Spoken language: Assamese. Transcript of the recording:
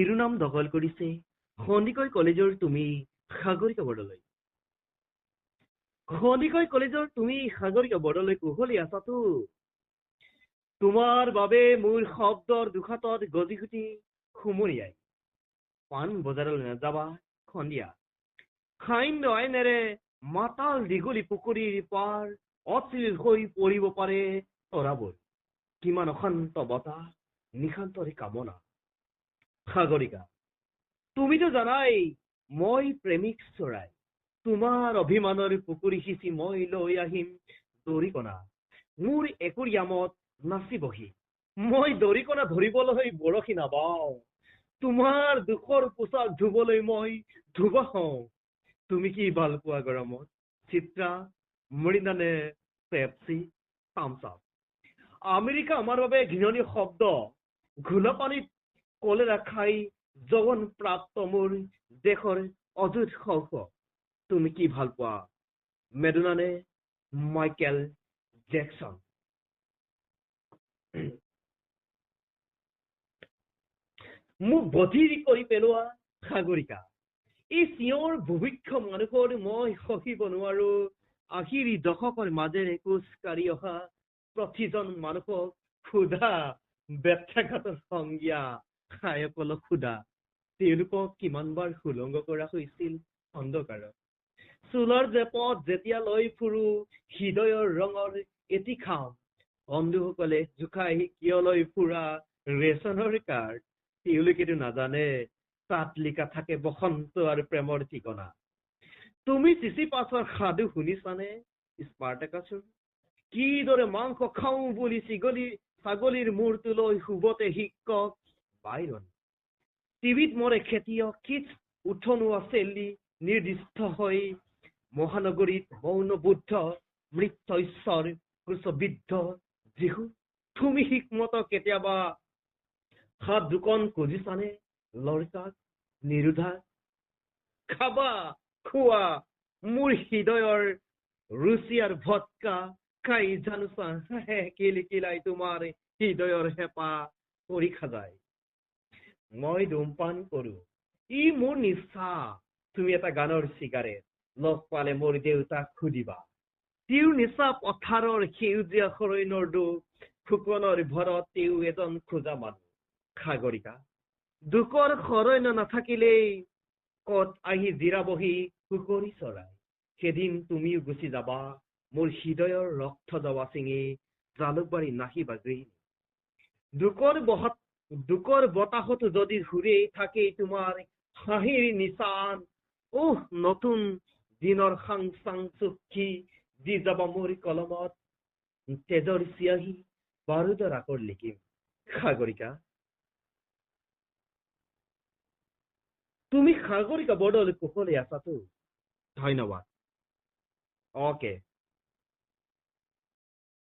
শিৰোনাম দখল কৰিছে সন্দিকৈ কলেজৰ তুমি সাগৰিকা বৰদলৈ। সন্দিকৈ কলেজৰ তুমি সাগৰিকা বৰদলৈ কুশলী আছাতো? তোমাৰ বাবে মোৰ শব্দৰ দুখাতত গজি গুটি সুমৰিয়াই পাণ বজাৰলৈ নাযাবা সন্ধিয়া। খাইন্য আইনেৰে মাতাল দীঘলী পুখুৰীৰ পাৰ অশ্লীল হৈ পৰিব পাৰে তৰাবোৰ। কিমান অশান্ত বতাহ নিশান্তৰে কামনা। সাগৰিকা, তুমিতো জানাই মই প্ৰেমিক চৰাই। তোমাৰ অভিমানৰ পুখুৰী সিঁচি মই লৈ আহিম দৰিকণা। মোৰ একুৰিয়ামত নাচি বহি মই দৰিকণা ধৰিবলৈ বৰশী নাবাওঁ। তোমাৰ দুখৰ পোচাক ধুবলৈ মই ধুবা হওঁ। তুমি কি ভাল পোৱা গৰমত? চিত্ৰা, মৰিন্দা নে পেপচি, থামছ আপ? আমেৰিকা আমাৰ বাবে ঘৃণনীয় শব্দ। ঘোলা পানীত কলেৰা খাই যৌৱন প্ৰাপ্ত মোৰ দেশৰ অযুত শৌখ। তুমি কি ভাল পোৱা? মেডোনা নে মাইকেল জেকচন? মোক বধিৰ কৰি পেলোৱা সাগৰিকা। এই চিঞৰ ভুভিক্ষ মানুহৰ মই সহিব নোৱাৰো। আশীৰ দশকৰ মাজেৰে খোজ কাঢ়ি অহা প্ৰতিজন মানুহক ক্ষুধা ব্যথাঘাতৰ সংজ্ঞা খায়কলক সোধা। তেওঁলোকক কিমানবাৰ সুলংগ কৰা হৈছিল অন্ধকাৰত। চুলৰ জেপত যেতিয়া লৈ ফুৰো হৃদয়ৰ ৰঙৰ এটি খাম। বন্ধুসকলে জোকাই কিয় লৈ ফুৰা ৰেচনৰ কাৰ্ড। তেওঁলোকেতো নাজানে তাত লিখা থাকে বসন্ত আৰু প্ৰেমৰ ঠিকনা। তুমি চিচিপাছৰ সাধু শুনিছানে? স্পাৰ্টাকাছৰ কিদৰে মাংস খাওঁ বুলি ছাগলীৰ মূৰটো লৈ শুবতে শিক্ষক বাইৰন। টিভিত মৰে খেতিয়ক কিট উঠনোৱা চেলি নিৰ্দিষ্ট হৈ মহানগৰীত মৌন বুদ্ধ মৃত ঈশ্বৰ ক্ৰুশবিদ্ধ যীশু। তুমি শিকমত কেতিয়াবা হাত দুখন খুজিছানে লৰকাক নিৰোধা? খাবা খোৱা মোৰ হৃদয়ৰ ৰুচি আৰু ভটকা খাই জানোচা কিলাই তোমাৰ হৃদয়ৰ হেঁপাহ পৰীক্ষা যায়। মই ধূমপান কৰো, ই মোৰ নিচা। তুমি এটা গানৰ চিগাৰেট লগ পালে মোৰ দেউতাক সুধিবা। তেওঁৰ নিচা পথাৰৰ সেউজীয়া সৰয়নৰ দুখ ফুকনৰ ভৰত তেওঁ এজন খোজা মানুহ। সাগৰিকা, দুখৰ সৰয়ন নাথাকিলেই কত আহি জিৰাবহি কুকুৰী চৰাই। সেদিন তুমিও গুচি যাবা মোৰ হৃদয়ৰ ৰক্ত যাবা চিঙি জালুকবাৰী নাহিবা গৃহিণী। দুকৰ বতাহত যদি ঘূৰি থাকে তোমাৰ হাঁহিৰ নিচান। নতুন দিনৰ সাং চাং চুক্ষি দি যাবা মোৰ কলমত তেজৰ চিয়াহী বাৰুদৰ আকৰ লিখিম। সাগৰিকা, তুমি সাগৰিকা বৰদলৈ কুশলী আছাতো? ধন্যবাদ। অকে।